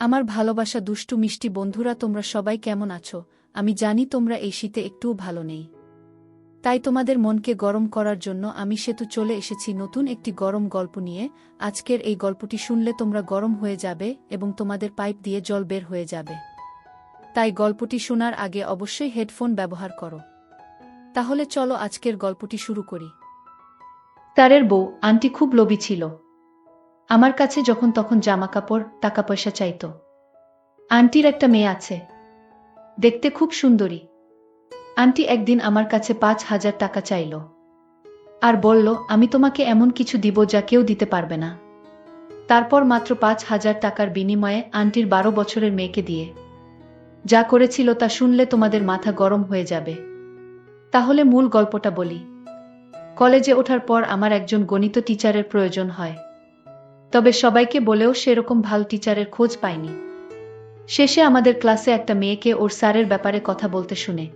আমার ভালোবাসা দুষ্টু মিষ্টি বন্ধুরা, তোমরা সবাই কেমন আছো? আমি জানি তোমরা এই শীতে একটুও ভালো নেই। তাই তোমাদের মনকে গরম করার জন্য আমি সেতু চলে এসেছি নতুন একটি গরম গল্প নিয়ে। আজকের এই গল্পটি শুনলে তোমরা গরম হয়ে যাবে এবং তোমাদের পাইপ দিয়ে জল বের হয়ে যাবে। তাই গল্পটি শোনার আগে অবশ্যই হেডফোন ব্যবহার করো। তাহলে চলো আজকের গল্পটি শুরু করি। তারের বউ আন্টি খুব লোভী ছিল। আমার কাছে যখন তখন জামা কাপড় টাকা পয়সা চাইতো। আন্টির একটা মেয়ে আছে, দেখতে খুব সুন্দরী। আন্টি একদিন আমার কাছে 5,000 টাকা চাইল আর বলল, আমি তোমাকে এমন কিছু দিব যা কেউ দিতে পারবে না। তারপর মাত্র 5,000 টাকার বিনিময়ে আন্টির 12 বছরের মেয়েকে দিয়ে যা করেছিল তা শুনলে তোমাদের মাথা গরম হয়ে যাবে। তাহলে মূল গল্পটা বলি। কলেজে ওঠার পর আমার একজন গণিত টিচারের প্রয়োজন হয়। তবে সবাইকে বলেও সেরকম ভালো টিচারের খোঁজ পাইনি। শেষে আমাদের ক্লাসে একটা মেয়েকে ওর স্যারের ব্যাপারে কথা বলতে শুনে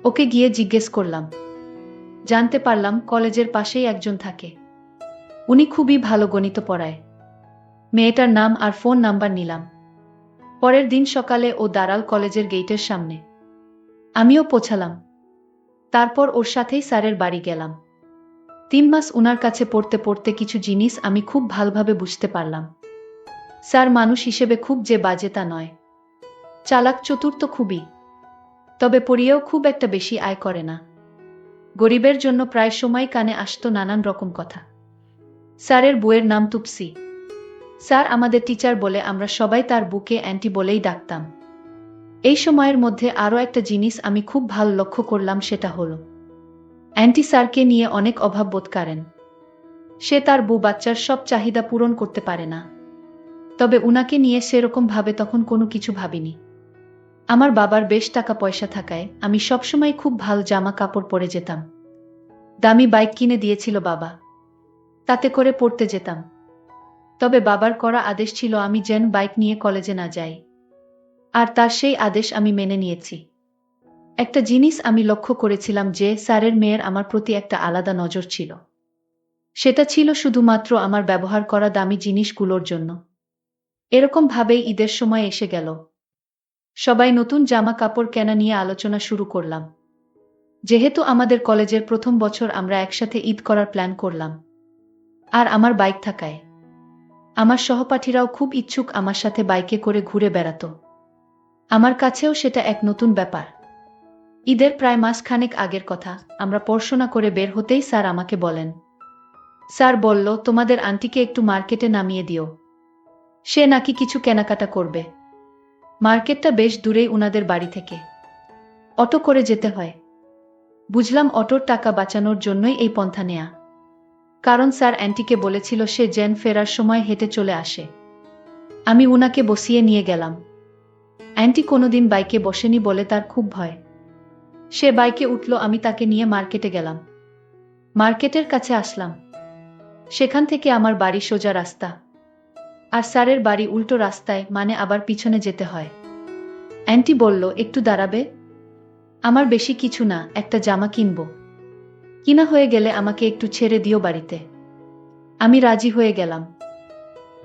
ওকে গিয়ে জিজ্ঞেস করলাম। জানতে পারলাম কলেজের পাশেই একজন থাকে, উনি খুবই ভালো গণিত পড়ায়। মেয়েটার নাম আর ফোন নাম্বার নিলাম। পরের দিন সকালে ও দাঁড়াল কলেজের গেটের সামনে। আমিও পৌঁছালাম। তারপর ওর সাথেই স্যারের বাড়ি গেলাম। 3 মাস উনার কাছে পড়তে পড়তে কিছু জিনিস আমি খুব ভালোভাবে বুঝতে পারলাম। স্যার মানুষ হিসেবে খুব যে বাজে তা নয়, চালাক চতুর তো খুবই, তবে পড়িয়েও খুব একটা বেশি আয় করে না। গরিবের জন্য প্রায় সময় কানে আসতো নানান রকম কথা। স্যারের বউয়ের নাম তুপসি। স্যার আমাদের টিচার বলে আমরা সবাই তার বুকে অ্যান্টি বলেই ডাকতাম। এই সময়ের মধ্যে আরও একটা জিনিস আমি খুব ভালো লক্ষ্য করলাম, সেটা হলো অ্যান্টি স্যারকে নিয়ে অনেক অভাব বোধ করেন। সে তার বউ বাচ্চার সব চাহিদা পূরণ করতে পারে না, তবে উনাকে নিয়ে সেরকম ভাবে তখন কোনো কিছু ভাবিনি। আমার বাবার বেশ টাকা পয়সা থাকায় আমি সবসময় খুব ভালো জামা কাপড় পরে যেতাম। দামি বাইক কিনে দিয়েছিল বাবা, তাতে করে পড়তে যেতাম। তবে বাবার করা আদেশ ছিল আমি যেন বাইক নিয়ে কলেজে না যাই, আর তার সেই আদেশ আমি মেনে নিয়েছি। একটা জিনিস আমি লক্ষ্য করেছিলাম যে স্যারের মেয়ের আমার প্রতি একটা আলাদা নজর ছিল। সেটা ছিল শুধুমাত্র আমার ব্যবহার করা দামি জিনিসগুলোর জন্য। এরকম ভাবেই ঈদের সময় এসে গেল। সবাই নতুন জামা কাপড় কেনা নিয়ে আলোচনা শুরু করলাম। যেহেতু আমাদের কলেজের প্রথম বছর, আমরা একসাথে ঈদ করার প্ল্যান করলাম। আর আমার বাইক থাকায় আমার সহপাঠীরাও খুব ইচ্ছুক আমার সাথে বাইকে করে ঘুরে বেড়াতো। আমার কাছেও সেটা এক নতুন ব্যাপার। ঈদের প্রায় মাসখানেক আগের কথা, আমরা পড়াশোনা করে বের হতেই স্যার আমাকে বলেন। স্যার বলল, তোমাদের আন্টিকে একটু মার্কেটে নামিয়ে দিও, সে নাকি কিছু কেনাকাটা করবে। মার্কেটটা বেশ দূরেই উনাদের বাড়ি থেকে, অটো করে যেতে হয়। বুঝলাম অটোর টাকা বাঁচানোর জন্যই এই পন্থা নেয়া। কারণ স্যার অ্যান্টিকে বলেছিল সে যেন ফেরার সময় হেঁটে চলে আসে। আমি উনাকে বসিয়ে নিয়ে গেলাম। অ্যান্টি কোনোদিন বাইকে বসেনি বলে তার খুব ভয়। সে বাইকে উঠল, আমি তাকে নিয়ে মার্কেটে গেলাম। মার্কেটের কাছে আসলাম। সেখান থেকে আমার বাড়ি সোজা রাস্তা, আর স্যারের বাড়ি উল্টো রাস্তায়, মানে আবার পিছনে যেতে হয়। অ্যান্টি বলল, একটু দাঁড়াবে? আমার বেশি কিছু না, একটা জামা কিনব। কিনা হয়ে গেলে আমাকে একটু ছেড়ে দিও বাড়িতে। আমি রাজি হয়ে গেলাম।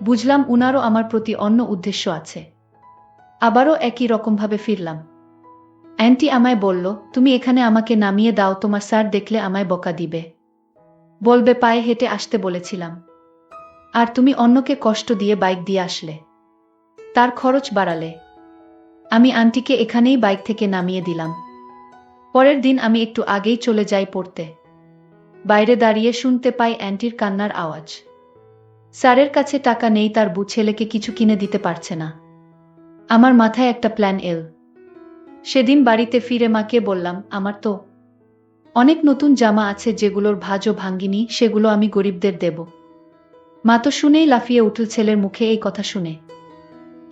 বুঝলাম উনারও আমার প্রতি অন্য উদ্দেশ্য আছে। আবারও একই রকমভাবে ফিরলাম। অ্যান্টি আমায় বলল, তুমি এখানে আমাকে নামিয়ে দাও, তোমার স্যার দেখলে আমায় বকা দিবে, বলবে পায়ে হেঁটে আসতে বলেছিলাম, আর তুমি অন্যকে কষ্ট দিয়ে বাইক দিয়ে আসলে, তার খরচ বাড়ালে। আমি আন্টিকে এখানেই বাইক থেকে নামিয়ে দিলাম। পরের দিন আমি একটু আগেই চলে যাই পড়তে। বাইরে দাঁড়িয়ে শুনতে পাই অ্যান্টির কান্নার আওয়াজ। স্যারের কাছে টাকা নেই, তার বউ ছেলেকে কিছু কিনে দিতে পারছে না। আমার মাথায় একটা প্ল্যান এল। সেদিন বাড়িতে ফিরে মাকে বললাম, আমার তো অনেক নতুন জামা আছে যেগুলোর ভাঁজও ভাঙ্গিনি, সেগুলো আমি গরিবদের দেব। মা তো শুনেই লাফিয়ে উঠল ছেলের মুখে এই কথা শুনে।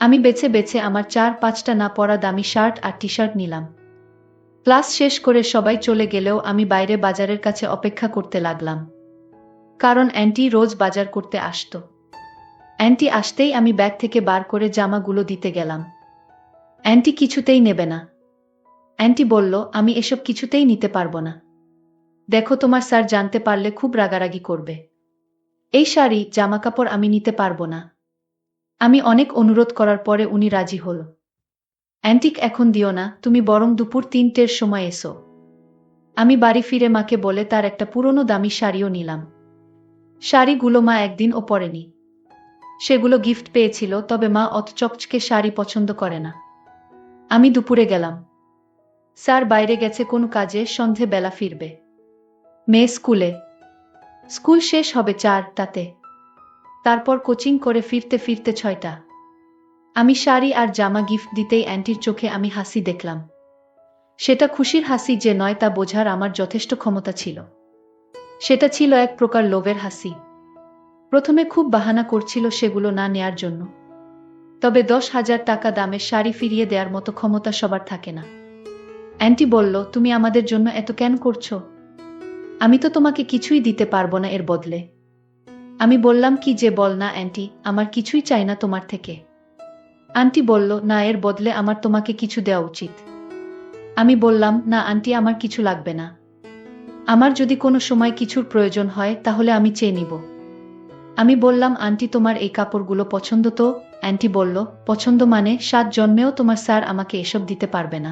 আমি বেছে বেছে আমার 4-5টা না পরা দামি শার্ট আর টি শার্ট নিলাম। ক্লাস শেষ করে সবাই চলে গেলেও আমি বাইরে বাজারের কাছে অপেক্ষা করতে লাগলাম, কারণ অ্যান্টি রোজ বাজার করতে আসতো। অ্যান্টি আসতেই আমি ব্যাগ থেকে বার করে জামাগুলো দিতে গেলাম। অ্যান্টি কিছুতেই নেবে না। অ্যান্টি বলল, আমি এসব কিছুতেই নিতে পারবো না। দেখো, তোমার স্যার জানতে পারলে খুব রাগারাগি করবে। এই শাড়ি জামাকাপড় আমি নিতে পারবো না। আমি অনেক অনুরোধ করার পরে উনি রাজি হল। অ্যান্টিক এখন দিও না, তুমি বরং দুপুর ৩টের সময় এসো। আমি বাড়ি ফিরে মাকে বলে তার একটা পুরনো দামি শাড়িও নিলাম। শাড়িগুলো মা একদিনও পরেনি। সেগুলো গিফট পেয়েছিল, তবে মা অত চকচকে শাড়ি পছন্দ করে না। আমি দুপুরে গেলাম। স্যার বাইরে গেছে কোনো কাজে, সন্ধে বেলা ফিরবে। মেয়ে স্কুলে। স্কুল শেষ হবে ৪টাতে। তারপর কোচিং করে ফিরতে ফিরতে ৬টা। আমি শাড়ি আর জামা গিফট দিতেই অ্যান্টির চোখে আমি হাসি দেখলাম। সেটা খুশির হাসি যে নয় তা বোঝার আমার যথেষ্ট ক্ষমতা ছিল। সেটা ছিল এক প্রকার লোভের হাসি। প্রথমে খুব বাহানা করছিল সেগুলো না নেয়ার জন্য। তবে ১০,০০০ টাকা দামের শাড়ি ফিরিয়ে দেওয়ার মতো ক্ষমতা সবার থাকে না। অ্যান্টি বলল, তুমি আমাদের জন্য এত কেন করছো? আমি তো তোমাকে কিছুই দিতে পারবো না এর বদলে। আমি বললাম, কি যে বল না অ্যান্টি, আমার কিছুই চাই না তোমার থেকে। আন্টি বলল, না, এর বদলে আমার তোমাকে কিছু দেওয়া উচিত। আমি বললাম, না আন্টি, আমার কিছু লাগবে না। আমার যদি কোনো সময় কিছুর প্রয়োজন হয় তাহলে আমি চেয়ে নিব। আমি বললাম, আন্টি তোমার এই কাপড়গুলো পছন্দ তো? অ্যান্টি বলল, পছন্দ মানে ৭ জন্মেও তোমার স্যার আমাকে এসব দিতে পারবে না।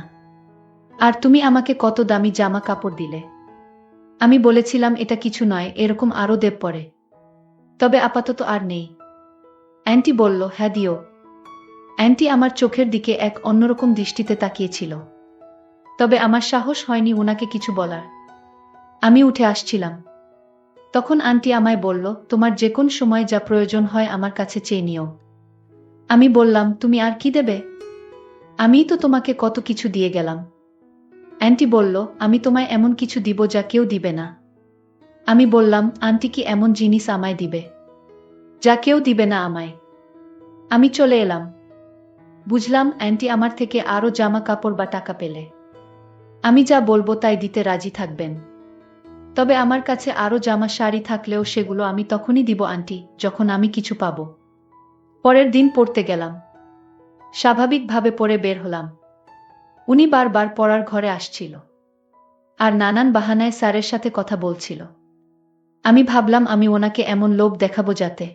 আর তুমি আমাকে কত দামি জামা কাপড় দিলে। আমি বলেছিলাম এটা কিছু নয়, এরকম আরও দেব পরে। তবে আপাতত আর নেই। অ্যান্টি বলল, হ্যাঁ দিও। অ্যান্টি আমার চোখের দিকে এক অন্যরকম দৃষ্টিতে তাকিয়েছিল। তবে আমার সাহস হয়নি উনাকে কিছু বলার। আমি উঠে আসছিলাম। তখন আন্টি আমায় বলল, তোমার যে কোন সময় যা প্রয়োজন হয় আমার কাছে চেয়ে নিও। আমি বললাম, তুমি আর কি দেবে? আমিই তো তোমাকে কত কিছু দিয়ে গেলাম। অ্যান্টি বলল, আমি তোমায় এমন কিছু দিব যা কেউ দিবে না। আমি বললাম, আন্টি কি এমন জিনিস আমায় দিবে যা কেউ দিবে না আমায়? আমি চলে এলাম। বুঝলাম অ্যান্টি আমার থেকে আরও জামা কাপড় বা টাকা পেলে আমি যা বলবো তাই দিতে রাজি থাকবেন। তবে আমার কাছে আরও জামা শাড়ি থাকলেও সেগুলো আমি তখনই দিব আন্টি, যখন আমি কিছু পাবো। পরের দিন পড়তে গেলাম। স্বাভাবিকভাবে পড়ে বের হলাম। উনি বারবার পড়ার ঘরে আসছিল আর নানান বাহানায় স্যারের সাথে কথা বলছিল। আমি ভাবলাম আমি ওনাকে এমন লোভ দেখাবো যাতে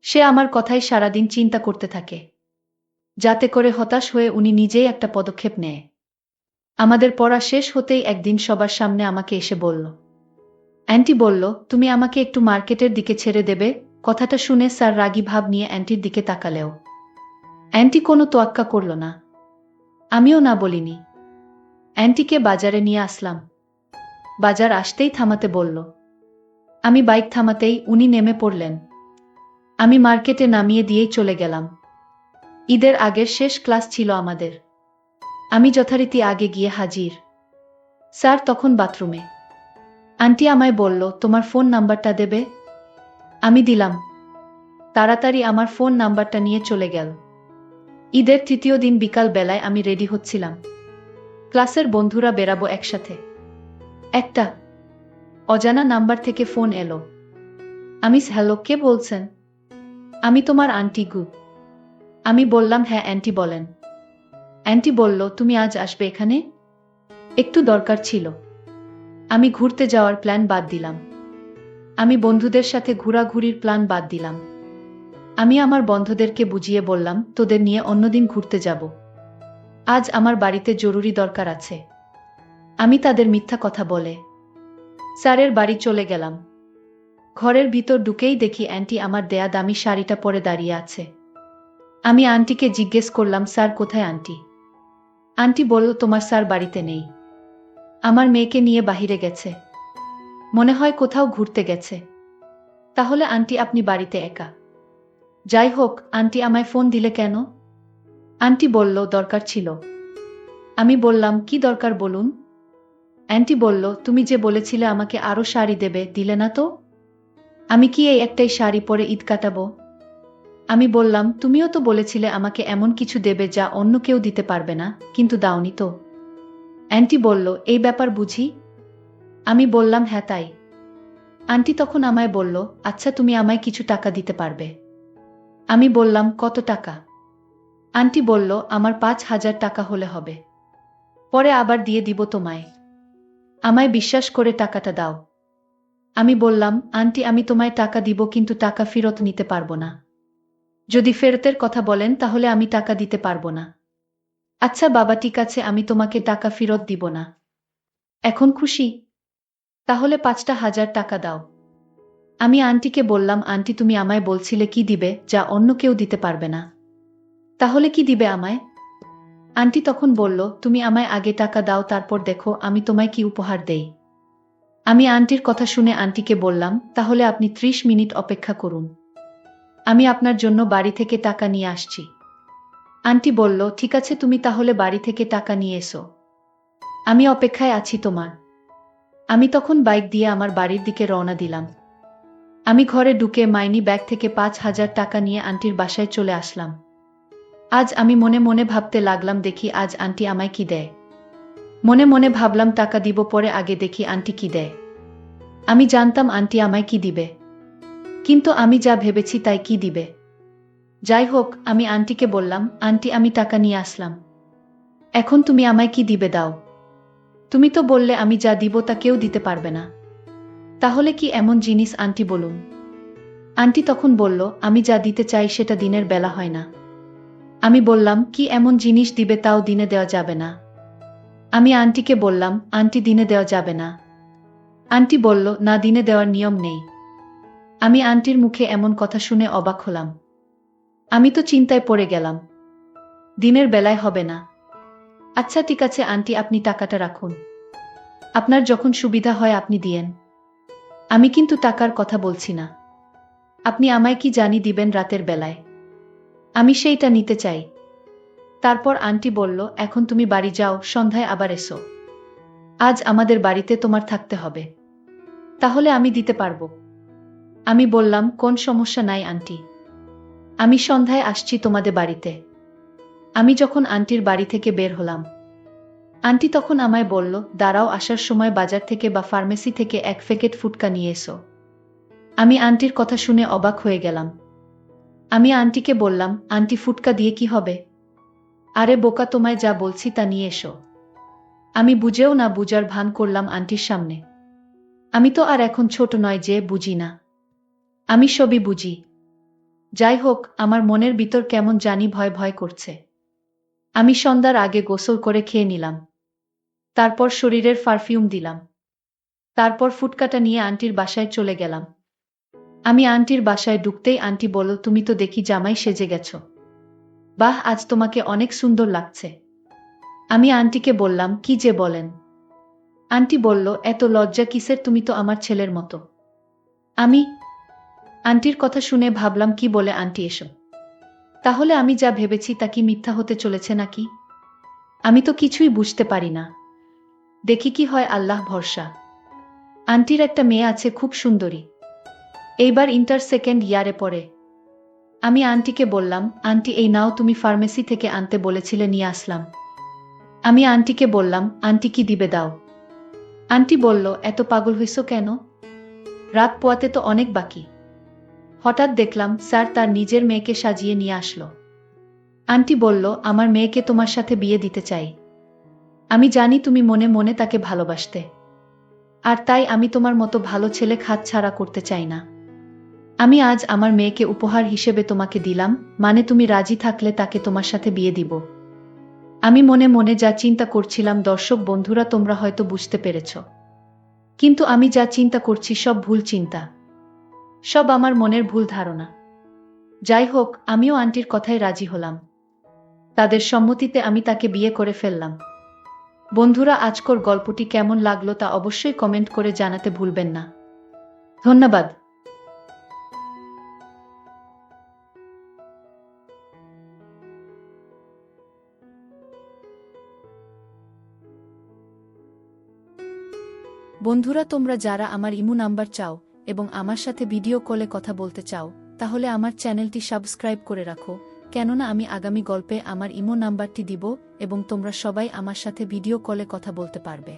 সে আমার কথাই সারাদিন চিন্তা করতে থাকে, যাতে করে হতাশ হয়ে উনি নিজেই একটা পদক্ষেপ নেয়। আমাদের পড়া শেষ হতেই একদিন সবার সামনে আমাকে এসে বলল, অ্যান্টি বলল, তুমি আমাকে একটু মার্কেটের দিকে ছেড়ে দেবে? কথাটা শুনে স্যার রাগী ভাব নিয়ে অ্যান্টির দিকে তাকালেও অ্যান্টি কোনো তোয়াক্কা করল না। আমিও না বলিনি। অ্যান্টিকে বাজারে নিয়ে আসলাম। বাজার আসতেই থামাতে বলল। আমি বাইক থামাতেই উনি নেমে পড়লেন। আমি মার্কেটে নামিয়ে দিয়েই চলে গেলাম। ঈদের আগের শেষ ক্লাস ছিল আমাদের। আমি যথারীতি আগে গিয়ে হাজির। স্যার তখন বাথরুমে। আন্টি আমায় বলল, তোমার ফোন নাম্বারটা দেবে? আমি দিলাম। তাড়াতাড়ি আমার ফোন নাম্বারটা নিয়ে চলে গেল। ঈদের ৩য় দিন বিকাল বেলায় আমি রেডি হচ্ছিলাম। ক্লাসের বন্ধুরা বেরাবো একসাথে। একটা অজানা নাম্বার থেকে ফোন এলো। আমি, হ্যালো, কে বলছেন? আমি তোমার আন্টি গু। আমি বললাম, হ্যাঁ অ্যান্টি বলেন। অ্যান্টি বলল, তুমি আজ আসবে এখানে? একটু দরকার ছিল। আমি ঘুরতে যাওয়ার প্ল্যান বাদ দিলাম। আমি বন্ধুদের সাথে ঘোরাঘুরির প্ল্যান বাদ দিলাম। আমি আমার বন্ধুদেরকে বুঝিয়ে বললাম, তোদের নিয়ে অন্যদিন ঘুরতে যাব। আজ আমার বাড়িতে জরুরি দরকার আছে। আমি তাদের মিথ্যা কথা বলে স্যারের বাড়ি চলে গেলাম। ঘরের ভিতর ঢুকেই দেখি অ্যান্টি আমার দেয়া দামি শাড়িটা পরে দাঁড়িয়ে আছে। আমি আন্টিকে জিজ্ঞেস করলাম, স্যার কোথায় আন্টি? আন্টি বলল, তোমার স্যার বাড়িতে নেই। আমার মেয়েকে নিয়ে বাহিরে গেছে। মনে হয় কোথাও ঘুরতে গেছে। তাহলে আন্টি আপনি বাড়িতে একা? যাই হোক, আন্টি আমায় ফোন দিলে কেন? আন্টি বলল, দরকার ছিল। আমি বললাম, কি দরকার বলুন? অ্যান্টি বলল, তুমি যে বলেছিলে আমাকে আরও শাড়ি দেবে, দিলে না তো? আমি কি এই একটাই শাড়ি পরে ঈদ কাটাবো? আমি বললাম, তুমিও তো বলেছিলে আমাকে এমন কিছু দেবে যা অন্য কেউ দিতে পারবে না, কিন্তু দাওনি তো। অ্যান্টি বলল, এই ব্যাপার বুঝি? আমি বললাম, হ্যাঁ তাই। আন্টি তখন আমায় বলল, আচ্ছা তুমি আমায় কিছু টাকা দিতে পারবে? আমি বললাম, কত টাকা? আন্টি বলল, আমার ৫,০০০ টাকা হলে হবে। পরে আবার দিয়ে দিব তোমায়। আমায় বিশ্বাস করে টাকাটা দাও। আমি বললাম, আন্টি আমি তোমায় টাকা দিব কিন্তু টাকা ফেরত নিতে পারবো না। যদি ফেরতের কথা বলেন তাহলে আমি টাকা দিতে পারবো না। আচ্ছা বাবা ঠিক আছে, আমি তোমাকে টাকা ফেরত দিব না। এখন খুশি? তাহলে 5,000 টাকা দাও। আমি আন্টিকে বললাম, আন্টি তুমি আমায় বলছিলে কি দিবে, যা অন্য কেউ দিতে পারবে না। তাহলে কি দিবে আমায়? আন্টি তখন বলল, তুমি আমায় আগে টাকা দাও, তারপর দেখো আমি তোমায় কি উপহার দেই। আমি আন্টির কথা শুনে আন্টিকে বললাম, তাহলে আপনি 30 মিনিট অপেক্ষা করুন, আমি আপনার জন্য বাড়ি থেকে টাকা নিয়ে আসছি। আন্টি বলল, ঠিক আছে, তুমি তাহলে বাড়ি থেকে টাকা নিয়ে এসো, আমি অপেক্ষায় আছি তোমার। আমি তখন বাইক দিয়ে আমার বাড়ির দিকে রওনা দিলাম। আমি ঘরে ঢুকে মাইনি ব্যাগ থেকে 5,000 টাকা নিয়ে আন্টির বাসায় চলে আসলাম। আজ আমি মনে মনে ভাবতে লাগলাম, দেখি আজ আন্টি আমায় কি দেয়। মনে মনে ভাবলাম টাকা দিব পরে, আগে দেখি আন্টি কি দেয়। আমি জানতাম আন্টি আমায় কি দিবে, কিন্তু আমি যা ভেবেছি তাই কি দিবে। যাই হোক, আমি আন্টিকে বললাম, আন্টি আমি টাকা নিয়ে আসলাম, এখন তুমি আমায় কি দিবে দাও। তুমি তো বললে আমি যা দিব তা কেউ দিতে পারবে না। তাহলে কি এমন জিনিস আন্টি বলুন। আন্টি তখন বলল, আমি যা দিতে চাই সেটা দিনের বেলা হয় না। আমি বললাম, কি এমন জিনিস দিবে তাও দিনে দেওয়া যাবে না। আমি আন্টিকে বললাম, আন্টি দিনে দেওয়া যাবে না। আন্টি বলল, না দিনে দেওয়ার নিয়ম নেই। আমি আন্টির মুখে এমন কথা শুনে অবাক হলাম। আমি তো চিন্তায় পড়ে গেলাম, দিনের বেলায় হবে না। আচ্ছা ঠিক আছে আন্টি, আপনি টাকাটা রাখুন, আপনার যখন সুবিধা হয় আপনি দিয়েন। আমি কিন্তু টাকার কথা বলছি না, আপনি আমায় কি জানি দিবেন রাতের বেলায়, আমি সেইটা নিতে চাই। তারপর আন্টি বলল, এখন তুমি বাড়ি যাও, সন্ধ্যায় আবার এসো, আজ আমাদের বাড়িতে তোমার থাকতে হবে, তাহলে আমি দিতে পারবো। আমি বললাম, কোন সমস্যা নাই আন্টি, আমি সন্ধ্যায় আসছি তোমাদের বাড়িতে। আমি যখন আন্টির বাড়ি থেকে বের হলাম, আন্টি তখন আমায় বলল, দাঁড়াও, আসার সময় বাজার থেকে বা ফার্মেসি থেকে 1 প্যাকেট ফুটকা নিয়ে এসো। আমি আন্টির কথা শুনে অবাক হয়ে গেলাম। আমি আন্টিকে বললাম, আন্টি ফুটকা দিয়ে কি হবে? আরে বোকা, তোমায় যা বলছি তা নিয়ে এসো। আমি বুঝেও না বুঝার ভান করলাম আন্টির সামনে। আমি তো আর এখন ছোট নয় যে বুঝি না, আমি সবই বুঝি। যাই হোক, আমার মনের ভিতর কেমন জানি ভয় ভয় করছে। আমি সন্ধ্যার আগে গোসল করে খেয়ে নিলাম, তারপর শরীরের পারফিউম দিলাম, তারপর ফুটকাটা নিয়ে আন্টির বাসায় চলে গেলাম। আমি আন্টির বাসায় ঢুকতেই আন্টি বলল, তুমি তো দেখি জামাই সেজে গেছো, বাহ আজ তোমাকে অনেক সুন্দর লাগছে। আমি আন্টিকে বললাম, কি যে বলেন। আন্টি বলল, এত লজ্জা কিসের, তুমি তো আমার ছেলের মতো। আমি আন্টির কথা শুনে ভাবলাম, কি বলে আন্টি এসব? তাহলে আমি যা ভেবেছি তা কি মিথ্যা হতে চলেছে নাকি? আমি তো কিছুই বুঝতে পারি না, দেখি কি হয়, আল্লাহ ভরসা। আন্টির একটা মেয়ে আছে, খুব সুন্দরী, এইবার ইন্টার সেকেন্ড ইয়ারে পড়ে। আমি আন্টিকে বললাম, আন্টি এই নাও, তুমি ফার্মেসি থেকে আনতে বলেছিলে, নিয়ে আসলাম। আমি আন্টিকে বললাম, আন্টি কি দিবে দাও। আন্টি বলল, এত পাগল হইছো কেন, রাত পোয়াতে তো অনেক বাকি। হঠাৎ দেখলাম স্যার তার নিজের মেয়েকে সাজিয়ে নিয়ে আসলো। আন্টি বলল, আমার মেয়েকে তোমার সাথে বিয়ে দিতে চাই। আমি জানি তুমি মনে মনে তাকে ভালোবাসতে, আর তাই আমি তোমার মতো ভালো ছেলে হাতছাড়া করতে চাই না। আমি আজ আমার মেয়েকে উপহার হিসেবে তোমাকে দিলাম, মানে তুমি রাজি থাকলে তাকে তোমার সাথে বিয়ে দিব। আমি মনে মনে যা চিন্তা করছিলাম, দর্শক বন্ধুরা তোমরা হয়তো বুঝতে পেরেছ, কিন্তু আমি যা চিন্তা করছি সব ভুল চিন্তা, সব আমার মনের ভুল ধারণা। যাই হোক, আমিও আন্টির কথায় রাজি হলাম, তাদের সম্মতিতে আমি তাকে বিয়ে করে ফেললাম। বন্ধুরা, আজকের গল্পটি কেমন লাগলো তা অবশ্যই কমেন্ট করে জানাতে ভুলবেন না। ধন্যবাদ। বন্ধুরা, তোমরা যারা আমার ইমো নাম্বার চাও এবং আমার সাথে ভিডিও কলে কথা বলতে চাও, তাহলে আমার চ্যানেলটি সাবস্ক্রাইব করে রাখো, কেননা আমি আগামী গল্পে আমার ইমো নাম্বারটি দিব এবং তোমরা সবাই আমার সাথে ভিডিও কলে কথা বলতে পারবে।